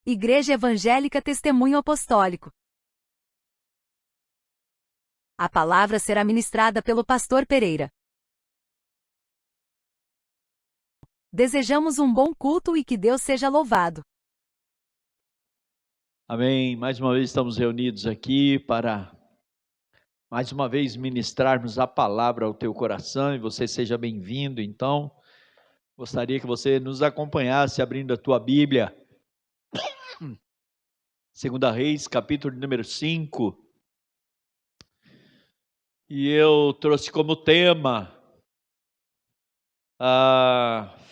Igreja Evangélica Testemunho Apostólico. A palavra será ministrada pelo pastor Pereira. Desejamos um bom culto e que Deus seja louvado. Amém. Mais uma vez estamos reunidos aqui para, mais uma vez, ministrarmos a palavra ao teu coração, e você seja bem-vindo. Então, gostaria que você nos acompanhasse abrindo a tua Bíblia. 2 Reis, capítulo número 5. E eu trouxe como tema,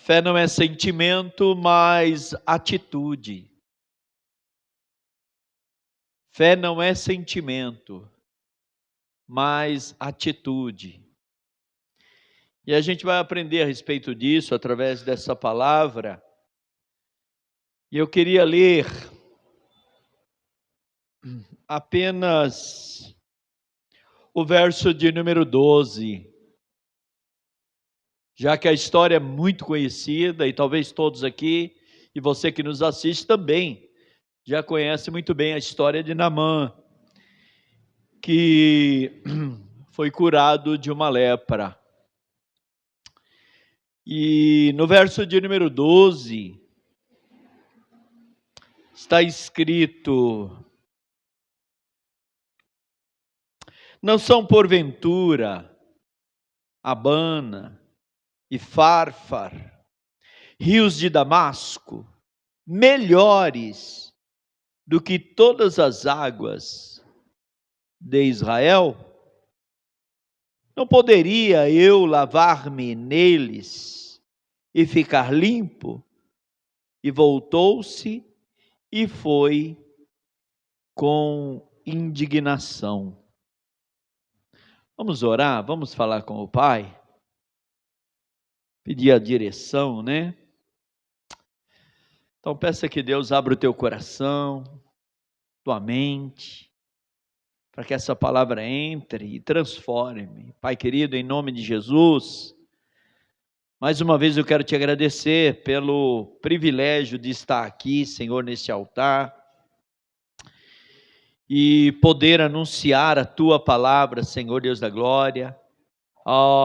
fé não é sentimento, mas atitude. Fé não é sentimento, mas atitude. E a gente vai aprender a respeito disso através dessa palavra. E eu queria ler apenas o verso de número 12. Já que a história é muito conhecida e talvez todos aqui, e você que nos assiste também, já conhece muito bem a história de Naamã, que foi curado de uma lepra. E no verso de número 12, está escrito: não são porventura Abana e Farfar, rios de Damasco, melhores do que todas as águas de Israel? Não poderia eu lavar-me neles e ficar limpo? E voltou-se e foi com indignação. Vamos orar, vamos falar com o Pai, pedir a direção, né? Então peça que Deus abra o teu coração, tua mente, para que essa palavra entre e transforme. Pai querido, em nome de Jesus, mais uma vez eu quero te agradecer pelo privilégio de estar aqui, Senhor, nesse altar, e poder anunciar a tua palavra, Senhor Deus da glória,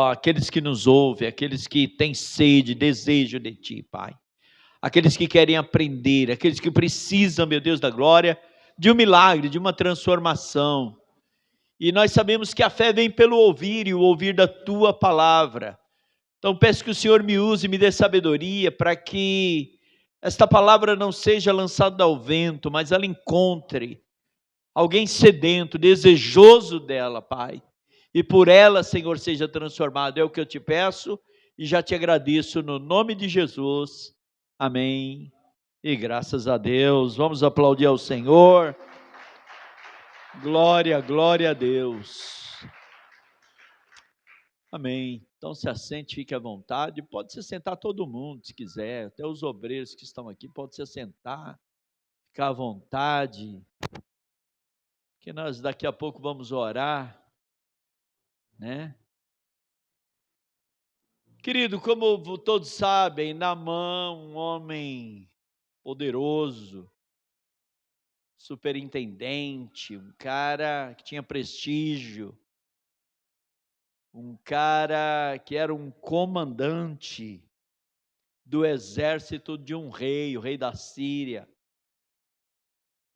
aqueles que nos ouvem, aqueles que têm sede, desejo de ti, Pai. Aqueles que querem aprender, aqueles que precisam, meu Deus da glória, de um milagre, de uma transformação. E nós sabemos que a fé vem pelo ouvir, e o ouvir da tua palavra. Então peço que o Senhor me use, me dê sabedoria, para que esta palavra não seja lançada ao vento, mas ela encontre alguém sedento, desejoso dela, Pai. E por ela, Senhor, seja transformado. É o que eu te peço e já te agradeço no nome de Jesus. Amém. E graças a Deus. Vamos aplaudir ao Senhor. Glória, glória a Deus. Amém. Então se assente, fique à vontade. Pode se sentar todo mundo, se quiser. Até os obreiros que estão aqui, pode se assentar. Ficar à vontade. Que nós daqui a pouco vamos orar, né? Querido, como todos sabem, Naamã, um homem poderoso, superintendente, um cara que tinha prestígio, um cara que era um comandante do exército de um rei, o rei da Síria,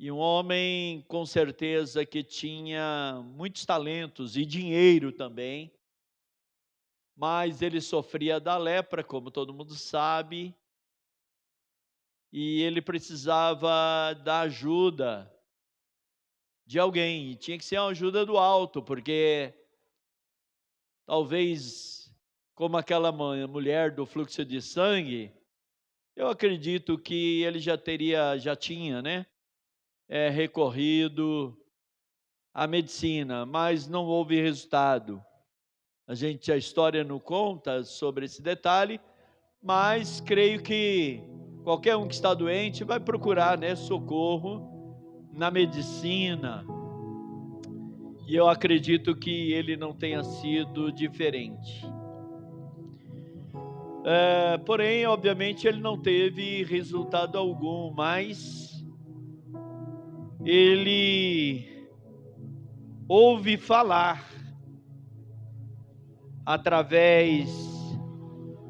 e um homem com certeza que tinha muitos talentos e dinheiro também, mas ele sofria da lepra, como todo mundo sabe, e ele precisava da ajuda de alguém, e tinha que ser uma ajuda do alto, porque talvez, como aquela mulher do fluxo de sangue, eu acredito que ele já tinha, né, recorrido à medicina, mas não houve resultado. A história não conta sobre esse detalhe, mas creio que qualquer um que está doente vai procurar, né, socorro na medicina, e eu acredito que ele não tenha sido diferente. Porém, obviamente, ele não teve resultado algum, mas ele ouve falar através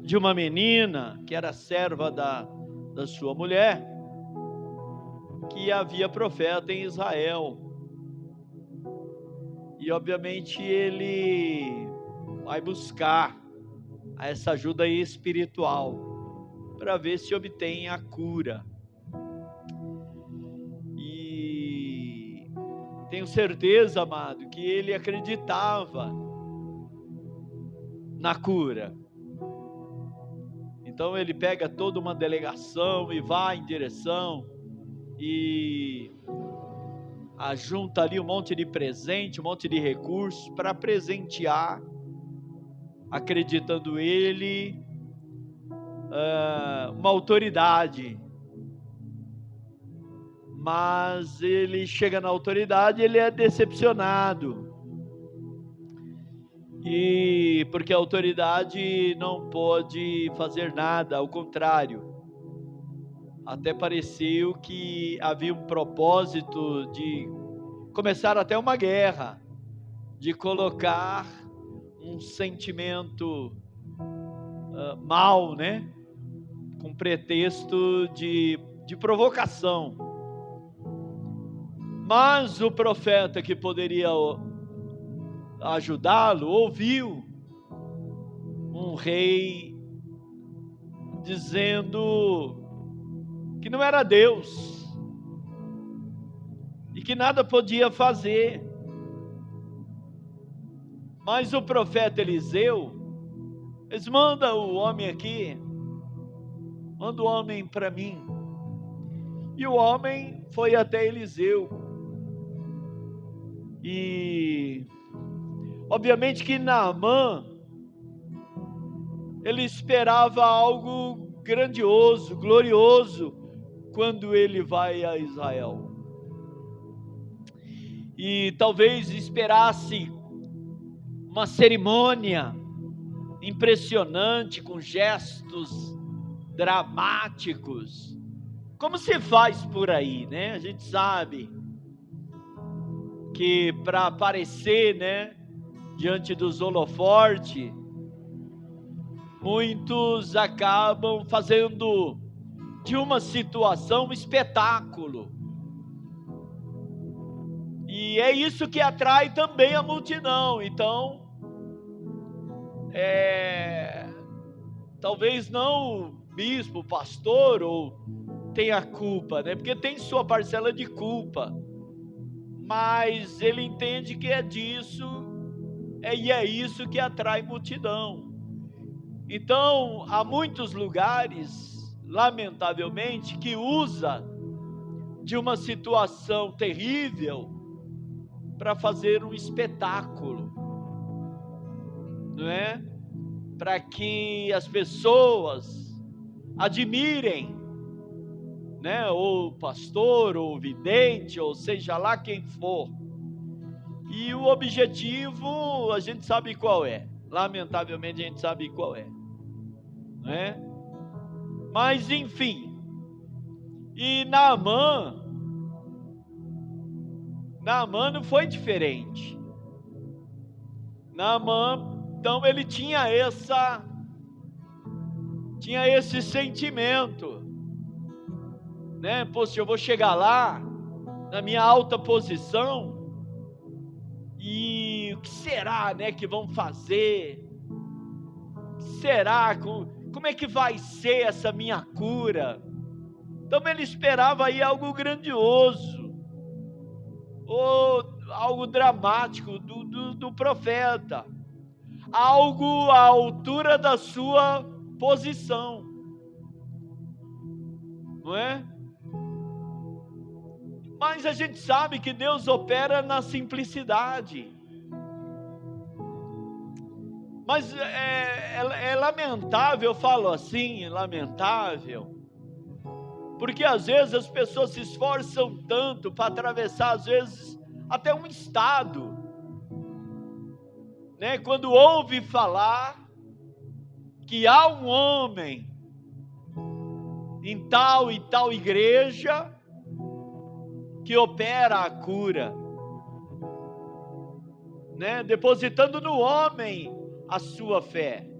de uma menina que era serva da sua mulher, que havia profeta em Israel. E obviamente ele vai buscar essa ajuda espiritual para ver se obtém a cura. E tenho certeza, amado, que ele acreditava na cura. Então ele pega toda uma delegação e vai em direção e ajunta ali um monte de presente, um monte de recursos para presentear, acreditando ele uma autoridade. Mas ele chega na autoridade e ele é decepcionado. E porque a autoridade não pode fazer nada, ao contrário. Até pareceu que havia um propósito de começar até uma guerra, de colocar um sentimento mal, né? Com pretexto de provocação. Mas o profeta que poderia ajudá-lo ouviu um rei dizendo que não era Deus e que nada podia fazer. Mas o profeta Eliseu diz: manda o homem aqui, manda o homem para mim. E o homem foi até Eliseu. E obviamente que Naamã, ele esperava algo grandioso, glorioso, quando ele vai a Israel. E talvez esperasse uma cerimônia impressionante, com gestos dramáticos, como se faz por aí, né? A gente sabe que para aparecer, né, diante dos holofortes, muitos acabam fazendo de uma situação um espetáculo. E é isso que atrai também a multidão. Então, talvez não o bispo, o pastor, ou tenha culpa, né? Porque tem sua parcela de culpa. Mas ele entende que é disso, e é isso que atrai multidão. Então, há muitos lugares, lamentavelmente, que usa de uma situação terrível para fazer um espetáculo, não é? Para que as pessoas admirem, né? Ou o pastor, ou o vidente, ou seja lá quem for. E o objetivo, a gente sabe qual é. Lamentavelmente, a gente sabe qual é, né? Mas enfim, e Naamã não foi diferente. Naamã, então ele tinha esse sentimento, né? Poxa, eu vou chegar lá, na minha alta posição, e o que será, né, que vão fazer? Será? Como é que vai ser essa minha cura? Então ele esperava aí algo grandioso, ou algo dramático do profeta, algo à altura da sua posição, não é? Mas a gente sabe que Deus opera na simplicidade. Mas é lamentável, eu falo assim, lamentável, porque às vezes as pessoas se esforçam tanto para atravessar, às vezes, até um estado, né? Quando ouve falar que há um homem em tal e tal igreja que opera a cura, né? Depositando no homem a sua fé.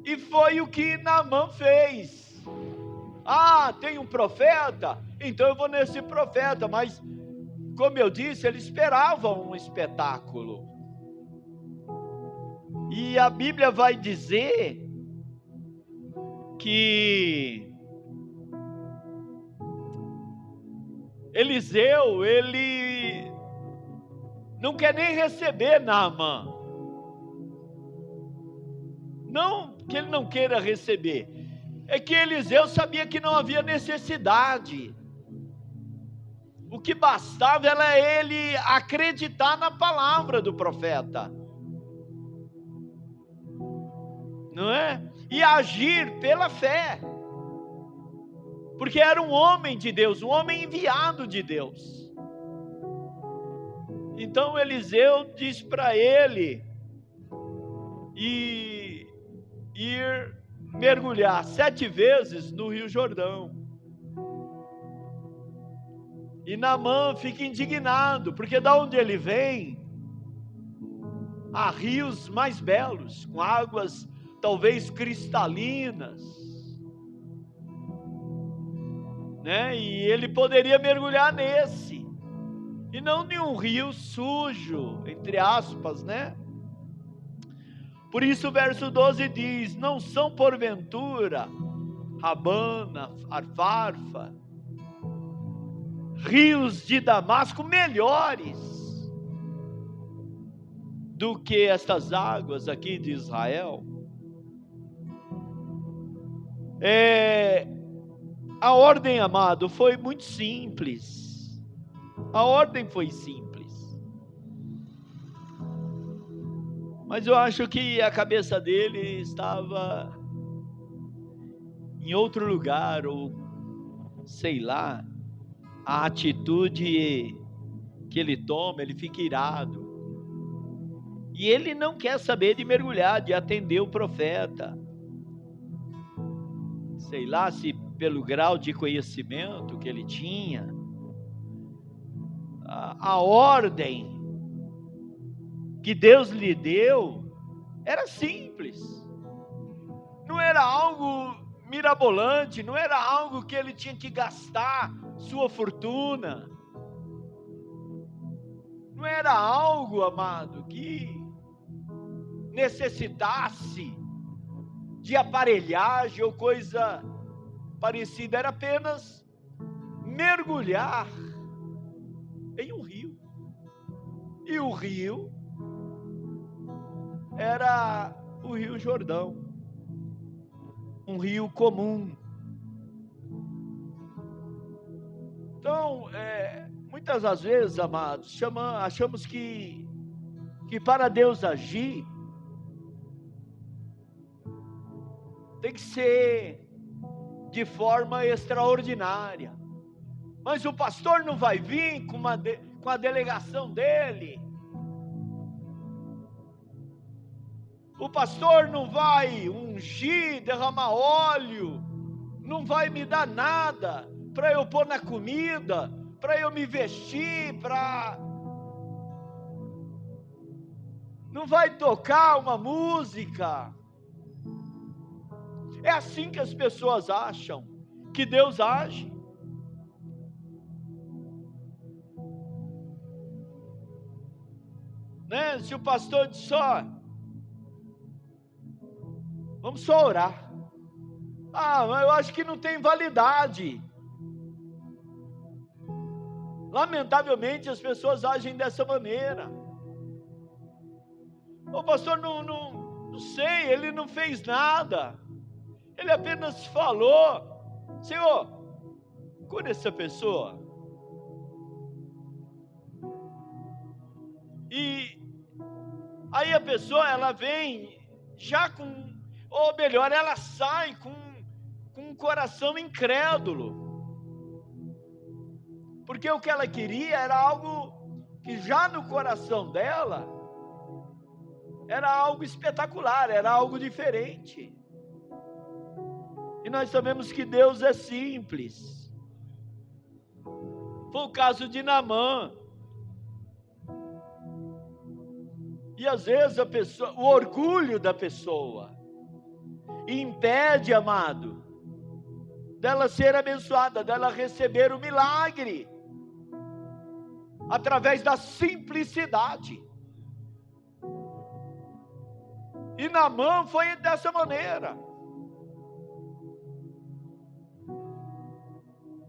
E foi o que Naamã fez. Ah, tem um profeta? Então eu vou nesse profeta. Mas, como eu disse, ele esperava um espetáculo. E a Bíblia vai dizer que Eliseu, ele não quer nem receber Naamã. Não que ele não queira receber, é que Eliseu sabia que não havia necessidade. O que bastava era ele acreditar na palavra do profeta, não é? E agir pela fé, porque era um homem de Deus, um homem enviado de Deus. Então Eliseu diz para ele ir mergulhar 7 vezes no Rio Jordão. E Naamã fica indignado, porque da onde ele vem, há rios mais belos, com águas talvez cristalinas, né? E ele poderia mergulhar nesse, e não em um rio sujo, entre aspas, né? Por isso o verso 12 diz: não são porventura Abana, Farfa, rios de Damasco melhores do que estas águas aqui de Israel? A ordem, amado, foi muito simples. A ordem foi simples. Mas eu acho que a cabeça dele estava em outro lugar, ou sei lá, a atitude que ele toma, ele fica irado. E ele não quer saber de mergulhar, de atender o profeta. Sei lá se pelo grau de conhecimento que ele tinha, a ordem que Deus lhe deu era simples. Não era algo mirabolante, não era algo que ele tinha que gastar sua fortuna. Não era algo, amado, que necessitasse de aparelhagem ou coisa parecida. Era apenas mergulhar em um rio. E o rio era o Rio Jordão, um rio comum. Então, muitas das vezes, amados, achamos que para Deus agir, tem que ser de forma extraordinária. Mas o pastor não vai vir com a delegação dele. O pastor não vai ungir, derramar óleo, não vai me dar nada para eu pôr na comida, para eu me vestir, não vai tocar uma música. É assim que as pessoas acham que Deus age. Né? Se o pastor diz só, vamos só orar. Mas eu acho que não tem validade. Lamentavelmente as pessoas agem dessa maneira. O pastor não sei, ele não fez nada. Ele apenas falou: Senhor, cura essa pessoa. E aí a pessoa, ela vem já ou melhor, ela sai com um coração incrédulo. Porque o que ela queria era algo que já no coração dela era algo espetacular, era algo diferente. E nós sabemos que Deus é simples. Foi o caso de Naamã. E às vezes o orgulho da pessoa impede, amado, dela ser abençoada, dela receber o milagre, através da simplicidade. E Naamã foi dessa maneira.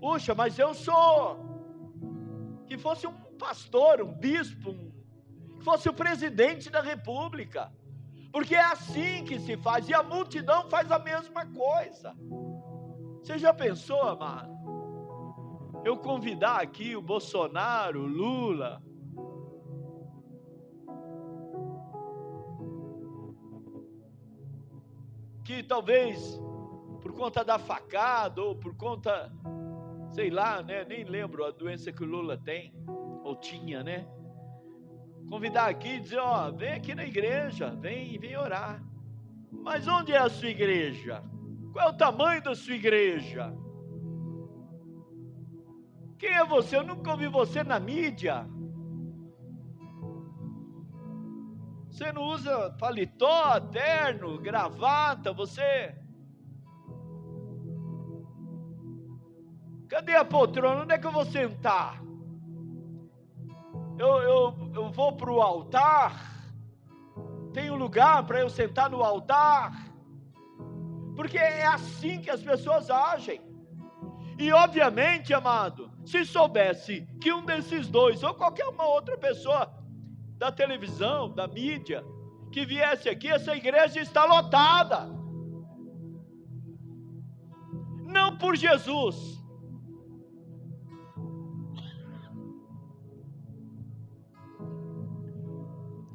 Puxa, mas eu sou... Que fosse um pastor, um bispo, que fosse o presidente da república. Porque é assim que se faz, e a multidão faz a mesma coisa. Você já pensou, amado? Eu convidar aqui o Bolsonaro, o Lula, que talvez por conta da facada ou por conta, sei lá, né? Nem lembro a doença que o Lula tem, ou tinha, né? Convidar aqui e dizer, ó, vem aqui na igreja, vem orar. Mas onde é a sua igreja? Qual é o tamanho da sua igreja? Quem é você? Eu nunca ouvi você na mídia. Você não usa paletó, terno, gravata, você... Cadê a poltrona? Onde é que eu vou sentar? Eu vou para o altar? Tem um lugar para eu sentar no altar? Porque é assim que as pessoas agem. E obviamente, amado, se soubesse que um desses dois, ou qualquer uma outra pessoa da televisão, da mídia, que viesse aqui, essa igreja está lotada. Não por Jesus.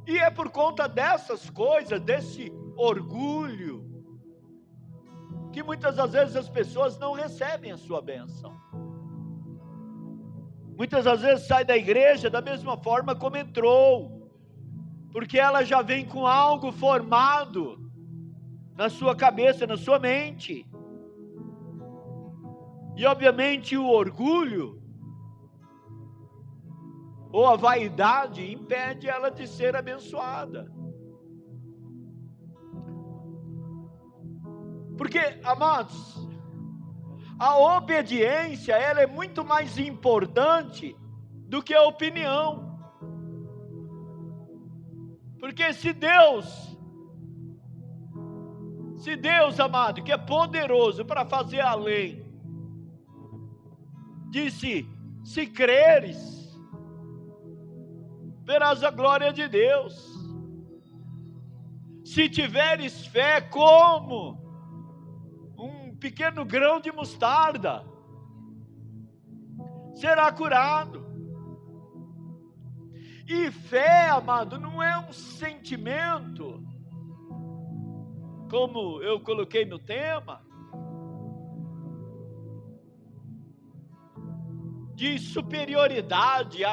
E é por conta dessas coisas, desse orgulho, que muitas das vezes as pessoas não recebem a sua bênção. Muitas das vezes sai da igreja da mesma forma como entrou, porque ela já vem com algo formado na sua cabeça, na sua mente. E obviamente o orgulho ou a vaidade impede ela de ser abençoada. Porque, amados, a obediência, ela é muito mais importante do que a opinião. Porque se Deus, amado, que é poderoso para fazer além, disse, se creres, verás a glória de Deus. Se tiveres fé como um pequeno grão de mostarda, será curado. E fé, amado, não é um sentimento, como eu coloquei no tema, de superioridade,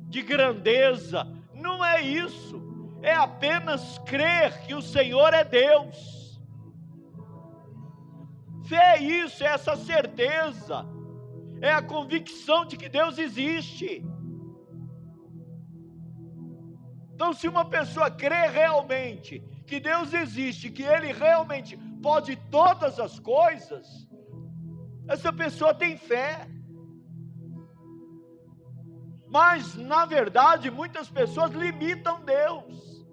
de grandeza. Não é isso. É apenas crer que o Senhor é Deus. Fé é isso, é essa certeza, é a convicção de que Deus existe. Então, se uma pessoa crê realmente que Deus existe, que Ele realmente pode todas as coisas, essa pessoa tem fé. Mas, na verdade, muitas pessoas limitam Deus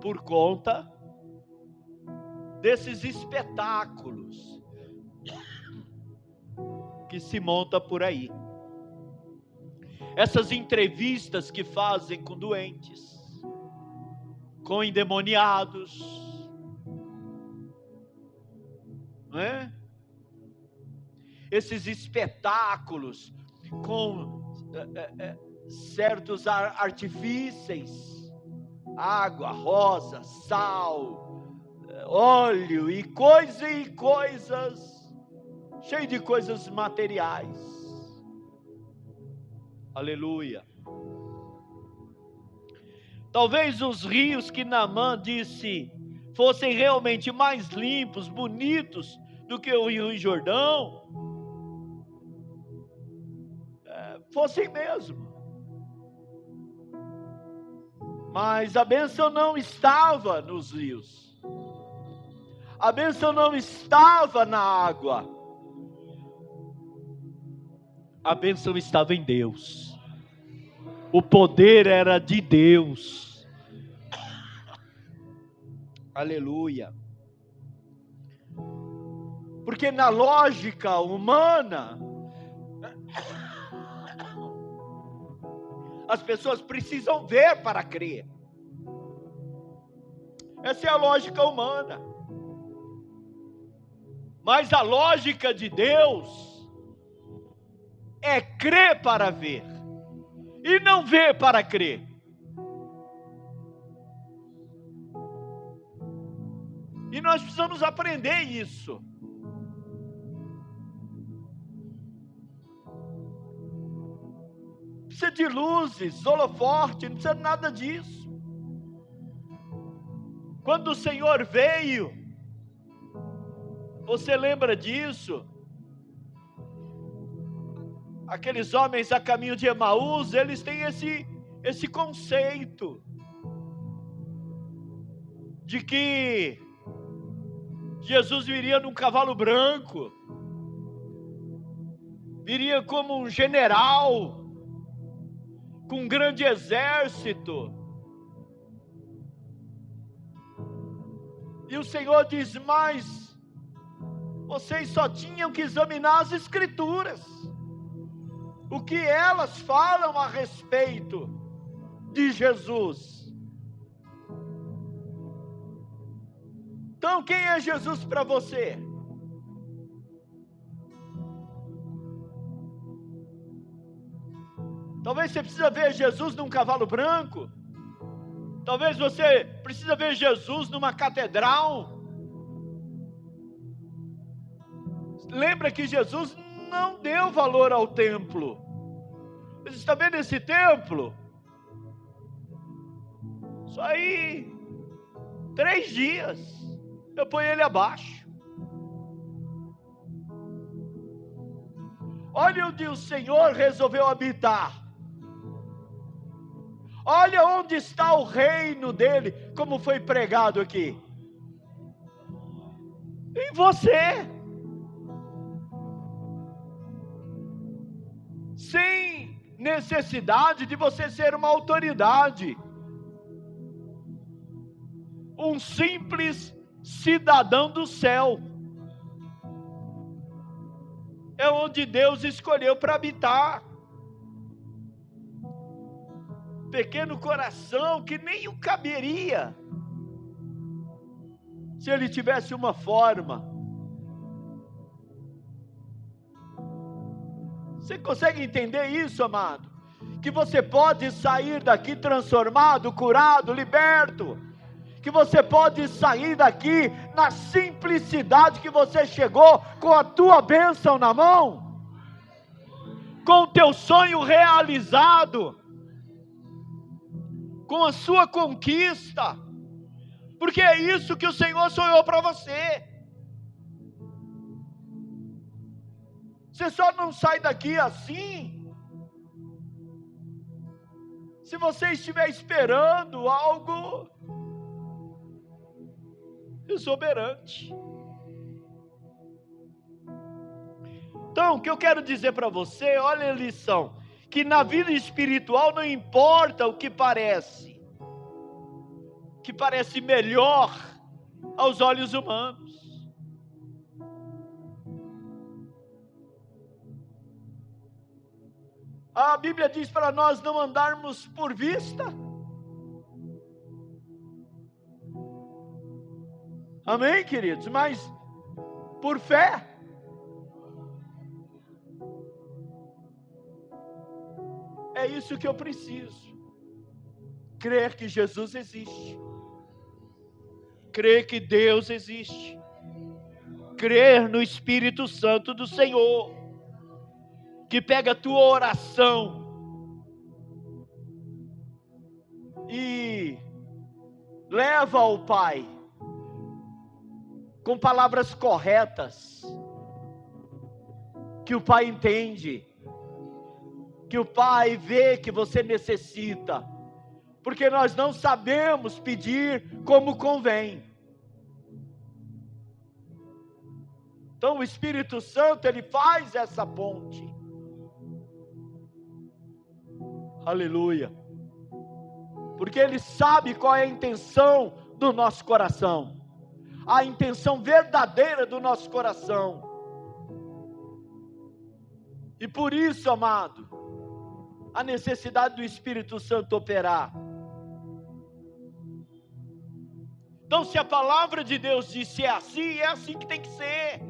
por conta desses espetáculos que se monta por aí. Essas entrevistas que fazem com doentes, com endemoniados, não é? Esses espetáculos com certos artifícios, água, rosa, sal, óleo e coisas, cheio de coisas materiais. Aleluia. Talvez os rios que Naamã disse fossem realmente mais limpos, bonitos do que o Rio Jordão. fossem mesmo. Mas a bênção não estava nos rios. A bênção não estava na água. A bênção estava em Deus. O poder era de Deus. Aleluia. Porque na lógica humana, as pessoas precisam ver para crer. Essa é a lógica humana. Mas a lógica de Deus é crer para ver. E não ver para crer. E nós precisamos aprender isso. Não precisa de luzes, holoforte, não precisa de nada disso. Quando o Senhor veio, você lembra disso? Aqueles homens a caminho de Emaús, eles têm esse conceito de que Jesus viria num cavalo branco, viria como um general, com um grande exército. E o Senhor diz, mas vocês só tinham que examinar as Escrituras, o que elas falam a respeito de Jesus. Então, quem é Jesus para você? Talvez você precisa ver Jesus num cavalo branco. Talvez você precisa ver Jesus numa catedral. Lembra que Jesus não deu valor ao templo. Você está vendo esse templo? Só aí 3 dias eu ponho ele abaixo. Olha onde o Senhor resolveu habitar. Olha onde está o reino dele, como foi pregado aqui. Em você. Sem necessidade de você ser uma autoridade. Um simples cidadão do céu. É onde Deus escolheu para habitar. Pequeno coração que nem o caberia se ele tivesse uma forma. Você consegue entender isso, amado? Que você pode sair daqui transformado, curado, liberto. Que você pode sair daqui na simplicidade que você chegou, com a tua bênção na mão, com o teu sonho realizado, com a sua conquista, porque é isso que o Senhor sonhou para você. Você só não sai daqui assim, se você estiver esperando algo exuberante. Então, o que eu quero dizer para você, olha a lição, que na vida espiritual não importa o que parece melhor aos olhos humanos. A Bíblia diz para nós não andarmos por vista. Amém, queridos? Mas por fé. É isso que eu preciso. Crer que Jesus existe. Crer que Deus existe. Crer no Espírito Santo do Senhor, que pega a tua oração e leva ao Pai com palavras corretas, que o Pai entende, que o Pai vê que você necessita, porque nós não sabemos pedir como convém. Então o Espírito Santo, ele faz essa ponte. Aleluia. Porque ele sabe qual é a intenção do nosso coração, a intenção verdadeira do nosso coração. E por isso, amado, a necessidade do Espírito Santo operar. Então, se a palavra de Deus diz é assim que tem que ser.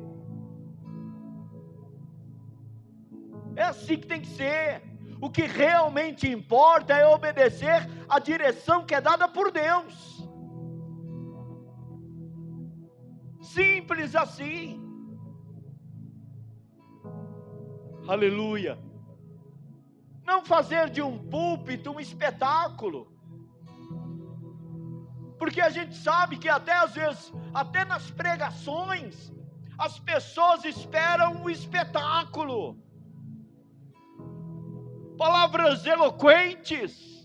É assim que tem que ser. O que realmente importa é obedecer à direção que é dada por Deus. Simples assim. Aleluia. Não fazer de um púlpito um espetáculo. Porque a gente sabe que até às vezes, até nas pregações, as pessoas esperam um espetáculo. Palavras eloquentes.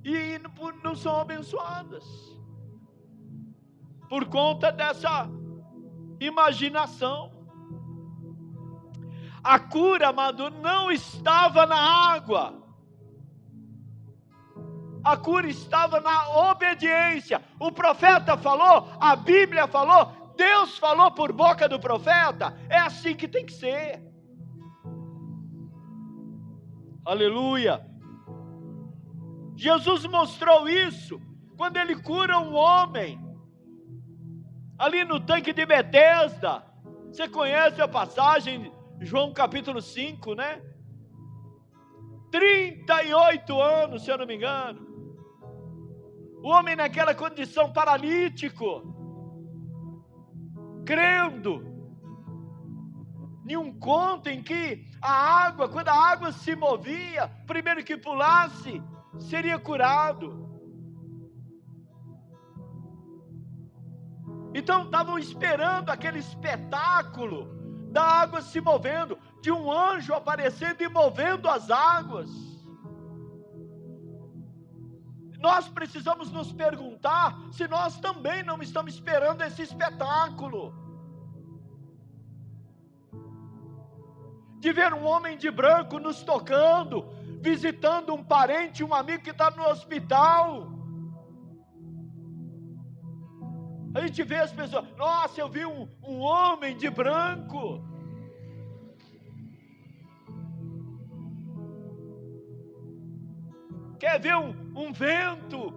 E não são abençoadas. Por conta dessa imaginação. A cura, amado, não estava na água. A cura estava na obediência. O profeta falou, a Bíblia falou, Deus falou por boca do profeta. É assim que tem que ser. Aleluia. Jesus mostrou isso quando ele cura um homem ali no tanque de Betesda. Você conhece a passagem, João capítulo 5, né? 38 anos, se eu não me engano. O homem naquela condição, paralítico, crendo em um conto em que a água, quando a água se movia, primeiro que pulasse, seria curado. Então estavam esperando aquele espetáculo da água se movendo, de um anjo aparecendo e movendo as águas. Nós precisamos nos perguntar se nós também não estamos esperando esse espetáculo. De ver um homem de branco nos tocando, visitando um parente, um amigo que está no hospital. A gente vê as pessoas, nossa, eu vi um homem de branco. Quer ver um vento,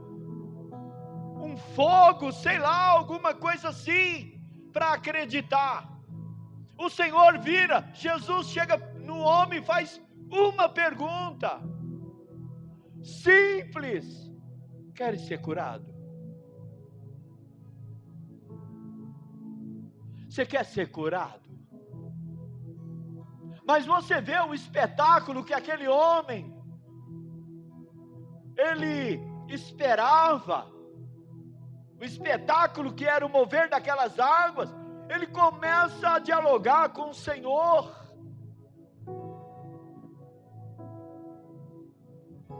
um fogo, sei lá, alguma coisa assim, para acreditar. O Senhor vira, Jesus chega no homem e faz uma pergunta, simples: queres ser curado? Você quer ser curado? Mas você vê o espetáculo que aquele homem, ele esperava, o espetáculo que era o mover daquelas águas. Ele começa a dialogar com o Senhor.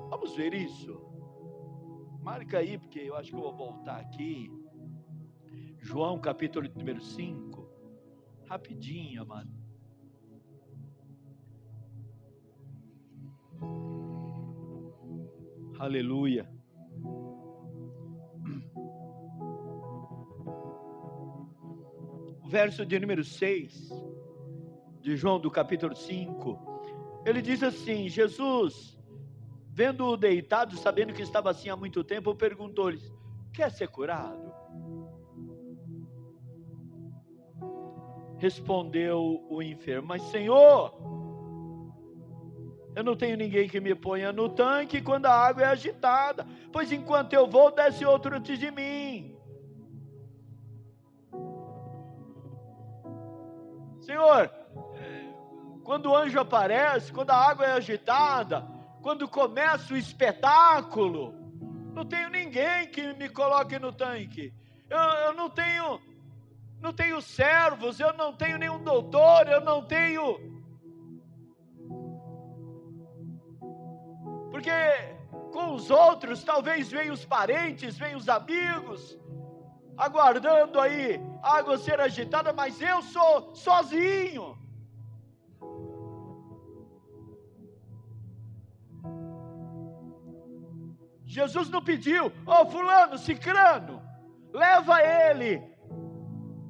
Vamos ver isso? Marca aí, porque eu acho que eu vou voltar aqui. João capítulo número 5. Rapidinho, amado. Aleluia. O verso de número 6, de João do capítulo 5, ele diz assim: Jesus, vendo-o deitado, sabendo que estava assim há muito tempo, perguntou-lhe: quer ser curado? Respondeu o enfermo: mas Senhor, eu não tenho ninguém que me ponha no tanque quando a água é agitada, pois enquanto eu vou, desce outro antes de mim. Senhor, quando o anjo aparece, quando a água é agitada, quando começa o espetáculo, não tenho ninguém que me coloque no tanque. Eu não tenho não tenho servos, eu não tenho nenhum doutor, eu não tenho. Porque com os outros, talvez venham os parentes, venham os amigos, aguardando aí a água ser agitada, mas eu sou sozinho. Jesus não pediu, fulano, cicrano, leva ele,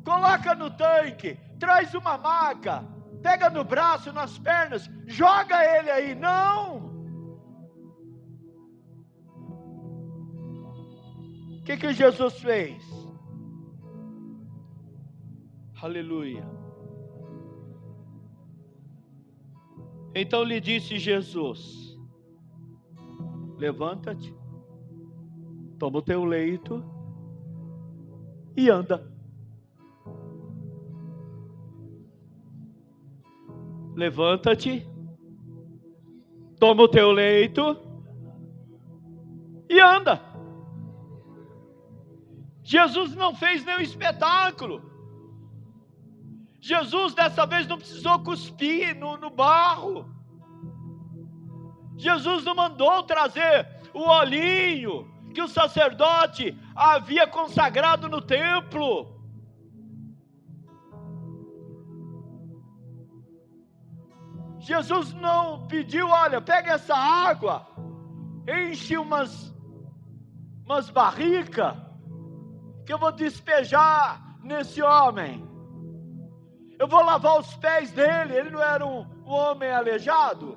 coloca no tanque, traz uma maca, pega no braço, nas pernas, joga ele aí, não. O que Jesus fez? Aleluia. Então lhe disse Jesus: levanta-te, toma o teu leito e anda. Levanta-te, toma o teu leito e anda. Jesus não fez nenhum espetáculo. Jesus dessa vez não precisou cuspir no barro. Jesus não mandou trazer o olhinho que o sacerdote havia consagrado no templo. Jesus não pediu, olha, pega essa água, enche umas barricas, que eu vou despejar nesse homem. Eu vou lavar os pés dele, ele não era um homem aleijado.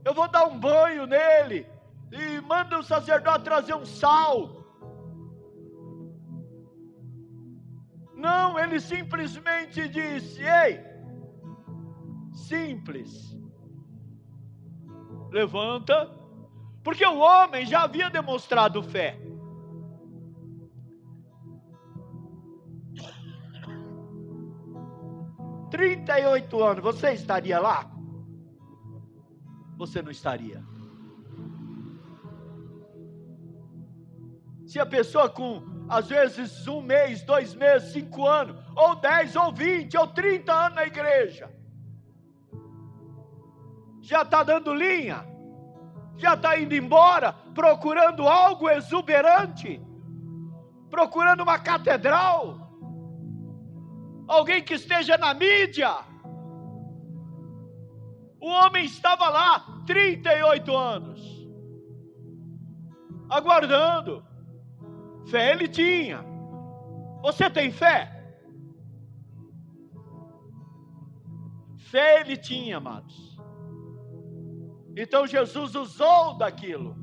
Eu vou dar um banho nele, e manda o sacerdote trazer um sal. Não, ele simplesmente disse, ei, simples, levanta, porque o homem já havia demonstrado fé. Com 38 anos, você estaria lá? Você não estaria. Se a pessoa com, às vezes, 1 mês, 2 meses, 5 anos, ou 10, ou 20, ou 30 anos na igreja, já está dando linha, já está indo embora, procurando algo exuberante, procurando uma catedral, alguém que esteja na mídia. O homem estava lá, 38 anos, aguardando. Fé ele tinha. Você tem fé? Fé ele tinha, amados. Então Jesus usou daquilo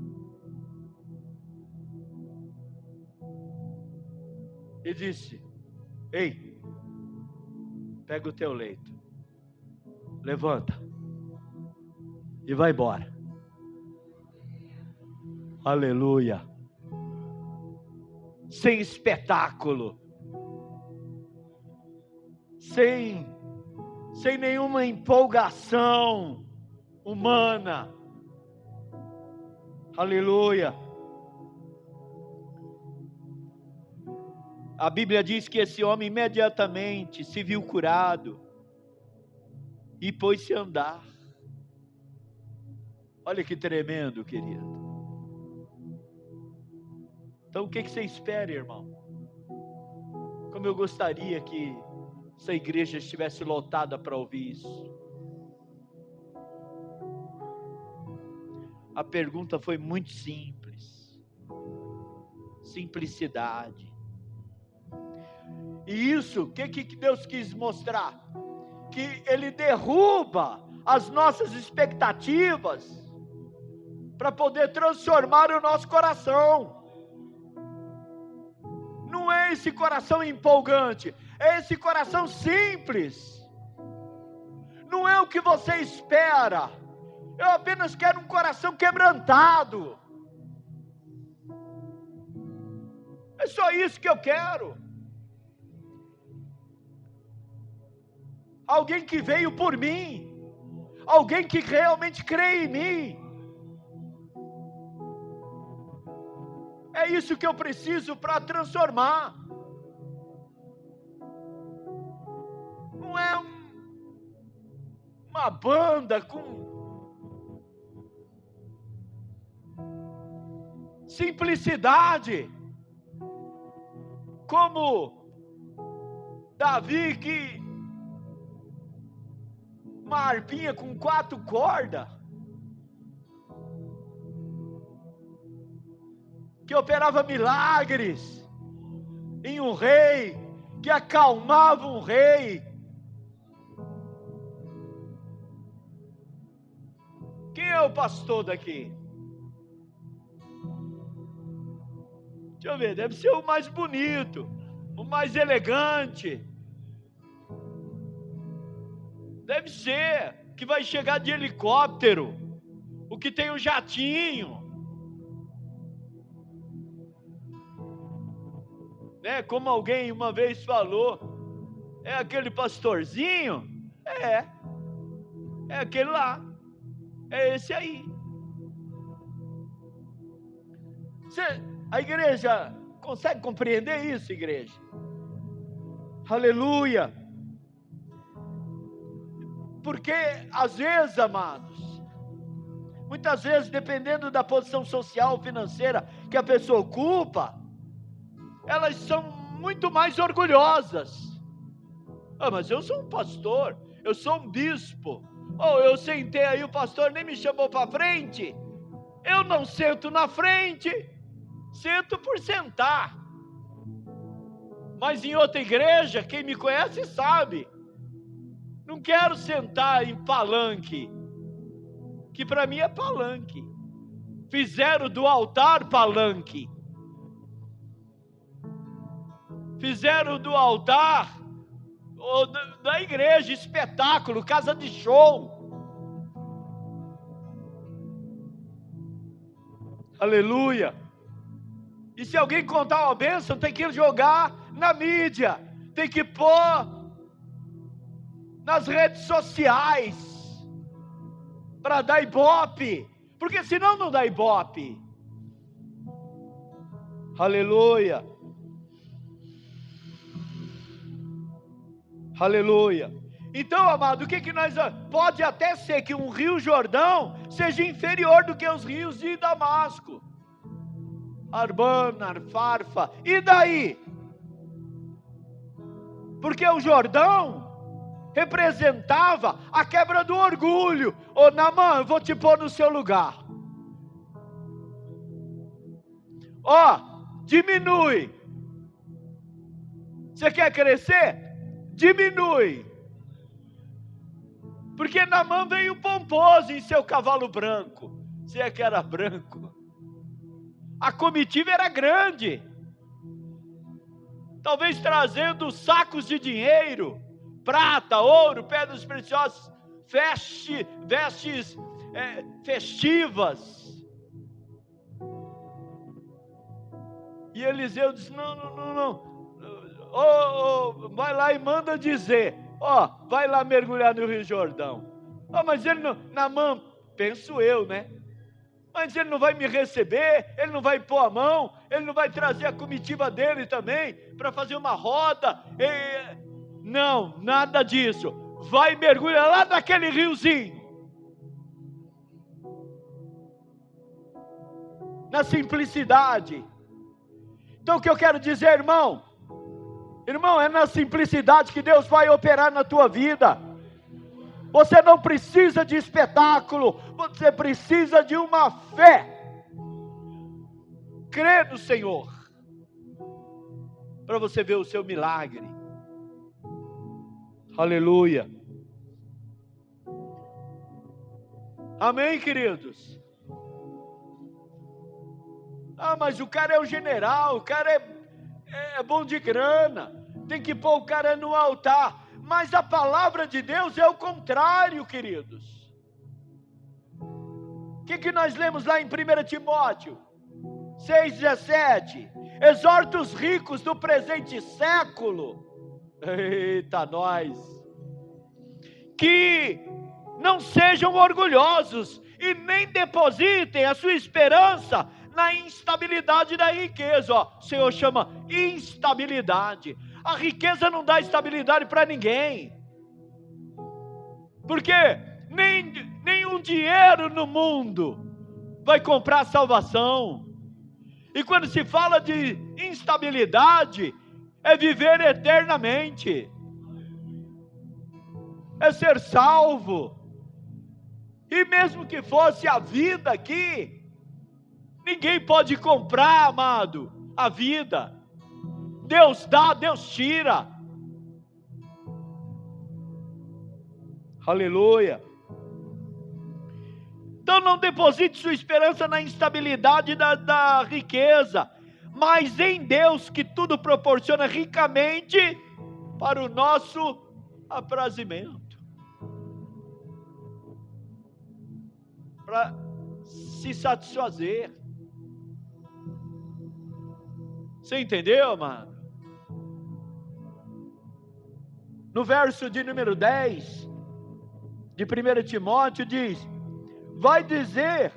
e disse, ei, pega o teu leito, levanta e vai embora. Aleluia. Sem espetáculo, sem nenhuma empolgação humana. Aleluia. A Bíblia diz que esse homem imediatamente se viu curado e pôs-se a andar. Olha que tremendo, querido. Então o que você espera, irmão? Como eu gostaria que essa igreja estivesse lotada para ouvir isso. A pergunta foi muito simples. Simplicidade. E isso, o que Deus quis mostrar? Que Ele derruba as nossas expectativas para poder transformar o nosso coração. Não é esse coração empolgante, é esse coração simples. Não é o que você espera. Eu apenas quero um coração quebrantado. É só isso que eu quero. Alguém que veio por mim. Alguém que realmente crê em mim. É isso que eu preciso para transformar. não é uma banda com simplicidade, como Davi, que uma harpinha com 4 cordas, que operava milagres em um rei, que acalmava um rei. Quem é o pastor daqui? Deixa eu ver, deve ser o mais bonito, o mais elegante. Deve ser, que vai chegar de helicóptero, o que tem o jatinho. Né? Como alguém uma vez falou, é aquele pastorzinho? É aquele lá, é esse aí. A igreja consegue compreender isso, igreja? Aleluia! Porque às vezes, amados, muitas vezes, dependendo da posição social, financeira que a pessoa ocupa, elas são muito mais orgulhosas. Mas eu sou um pastor, eu sou um bispo. Eu sentei aí, o pastor nem me chamou para frente. Eu não sento na frente, sento por sentar. Mas em outra igreja, quem me conhece sabe, não quero sentar em palanque, que para mim é palanque. Fizeram do altar palanque. Fizeram do altar, ou da igreja, espetáculo, casa de show. Aleluia. E se alguém contar uma bênção, tem que jogar na mídia, tem que pôr nas redes sociais, para dar ibope, porque senão não dá ibope. Aleluia. Aleluia. Então, amado, o que nós... Pode até ser que um rio Jordão seja inferior do que os rios de Damasco, Arbana, Arfarfa, e daí? Porque o Jordão representava a quebra do orgulho. Naamã, eu vou te pôr no seu lugar. Diminui. Você quer crescer? Diminui. Porque Naamã veio pomposo em seu cavalo branco. Se é que era branco. A comitiva era grande. Talvez trazendo sacos de dinheiro, prata, ouro, pedras preciosas, vestes festivas. E Eliseu disse: não. Vai lá e manda dizer, vai lá mergulhar no Rio Jordão. Mas ele não, Naamã, penso eu, né? Mas ele não vai me receber, ele não vai pôr a mão, ele não vai trazer a comitiva dele também, para fazer uma roda. Não, nada disso. Vai mergulhar lá naquele riozinho. Na simplicidade. Então o que eu quero dizer, irmão, é na simplicidade que Deus vai operar na tua vida. Você não precisa de espetáculo, você precisa de uma fé. Crê no Senhor, para você ver o seu milagre. Aleluia. Amém, queridos? Mas o cara é o general, o cara é bom de grana, tem que pôr o cara no altar. Mas a palavra de Deus é o contrário, queridos. O que nós lemos lá em 1 Timóteo 6,17? Exorta os ricos do presente século. Eita, nós! Que não sejam orgulhosos e nem depositem a sua esperança na instabilidade da riqueza. O Senhor chama instabilidade. A riqueza não dá estabilidade para ninguém. Porque nenhum dinheiro no mundo vai comprar salvação. E quando se fala de instabilidade, é viver eternamente, é ser salvo. E mesmo que fosse a vida aqui, ninguém pode comprar, amado, a vida. Deus dá, Deus tira. Aleluia. Então não deposite sua esperança na instabilidade da riqueza, mas em Deus, que tudo proporciona ricamente para o nosso aprazimento, para se satisfazer. Você entendeu, mano? No verso de número 10 de 1 Timóteo diz: vai dizer,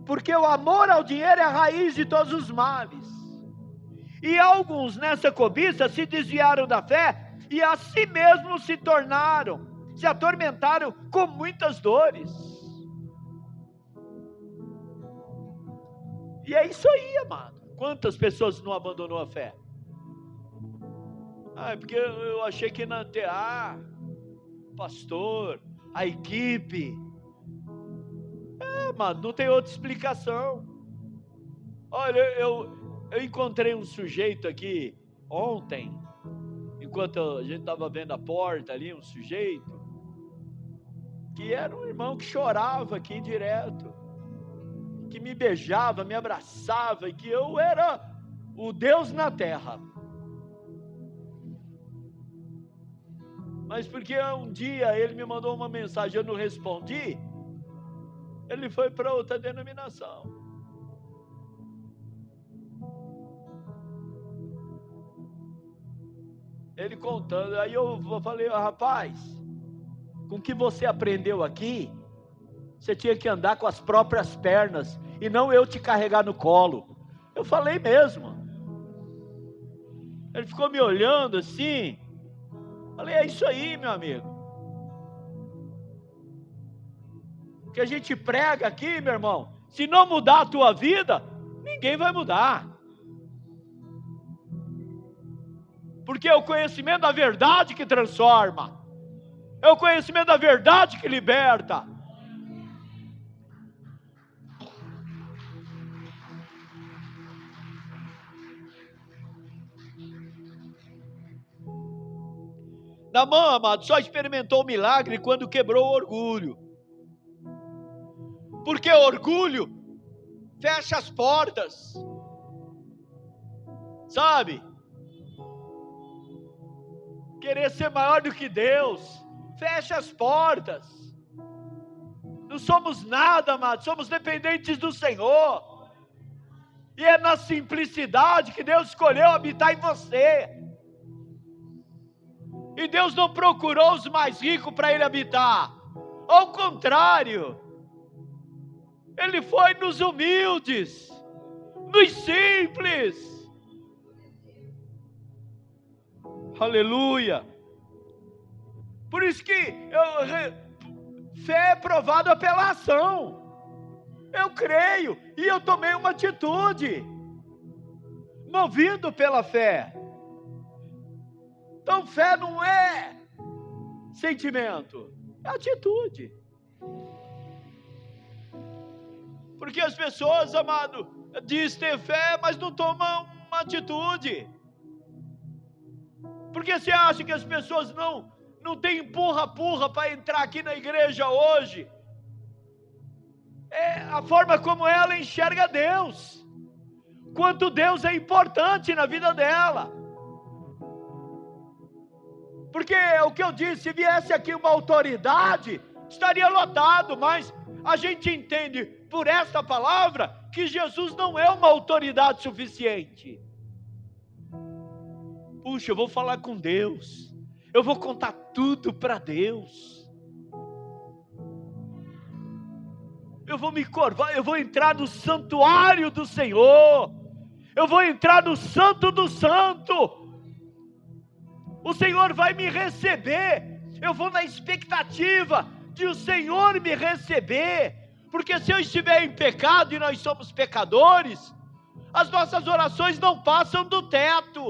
porque o amor ao dinheiro é a raiz de todos os males. E alguns nessa cobiça se desviaram da fé e a si mesmos se atormentaram com muitas dores. E é isso aí, amado. Quantas pessoas não abandonou a fé? É porque eu achei que na TA, pastor, a equipe, mas não tem outra explicação. Olha, eu encontrei um sujeito aqui ontem, enquanto a gente estava vendo a porta ali, um sujeito, que era um irmão que chorava aqui direto, que me beijava, me abraçava, e que eu era o Deus na terra. Mas porque um dia ele me mandou uma mensagem, eu não respondi, ele foi para outra denominação. Ele contando, aí eu falei: rapaz, com o que você aprendeu aqui, você tinha que andar com as próprias pernas, e não eu te carregar no colo. Eu falei mesmo. Ele ficou me olhando assim. Falei: é isso aí, meu amigo. O que a gente prega aqui, meu irmão, se não mudar a tua vida, ninguém vai mudar. Porque é o conhecimento da verdade que transforma. É o conhecimento da verdade que liberta. Naamã, amado, só experimentou o milagre quando quebrou o orgulho. Porque o orgulho fecha as portas. Sabe? Querer ser maior do que Deus fecha as portas. Não somos nada, amado, somos dependentes do Senhor. E é na simplicidade que Deus escolheu habitar em você. E Deus não procurou os mais ricos para Ele habitar. Ao contrário, Ele foi nos humildes, nos simples. Aleluia. Por isso que fé é provada pela ação. Eu creio e eu tomei uma atitude, movido pela fé. Então fé não é sentimento, é atitude. Porque as pessoas, amado, dizem ter fé, mas não tomam uma atitude. Porque você acha que as pessoas não têm empurra-purra para entrar aqui na igreja hoje? É a forma como ela enxerga Deus. Quanto Deus é importante na vida dela. Porque é o que eu disse, se viesse aqui uma autoridade, estaria lotado, mas a gente entende por esta palavra que Jesus não é uma autoridade suficiente. Puxa, eu vou falar com Deus, eu vou contar tudo para Deus, eu vou me curvar, eu vou entrar no santuário do Senhor, eu vou entrar no santo do santo, o Senhor vai me receber. Eu vou na expectativa de o Senhor me receber, porque se eu estiver em pecado, e nós somos pecadores, as nossas orações não passam do teto.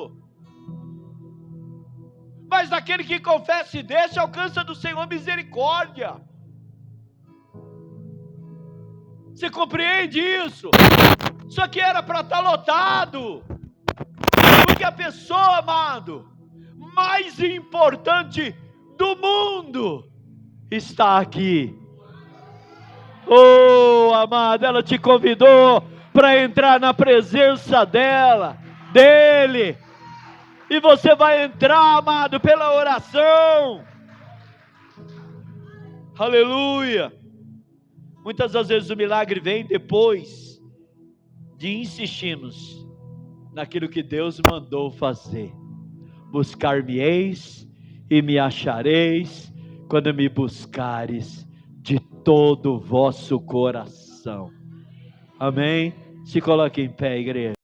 Mas aquele que confessa e deixa, alcança do Senhor misericórdia. Você compreende isso? Isso aqui era para estar lotado, porque a pessoa, amado, mais importante do mundo está aqui. Oh, amado, ela te convidou para entrar na presença dele, e você vai entrar, amado, pela oração. Aleluia. Muitas das vezes o milagre vem depois de insistirmos naquilo que Deus mandou fazer. Buscar-me-eis e me achareis quando me buscares de todo o vosso coração. Amém? Se coloque em pé, igreja.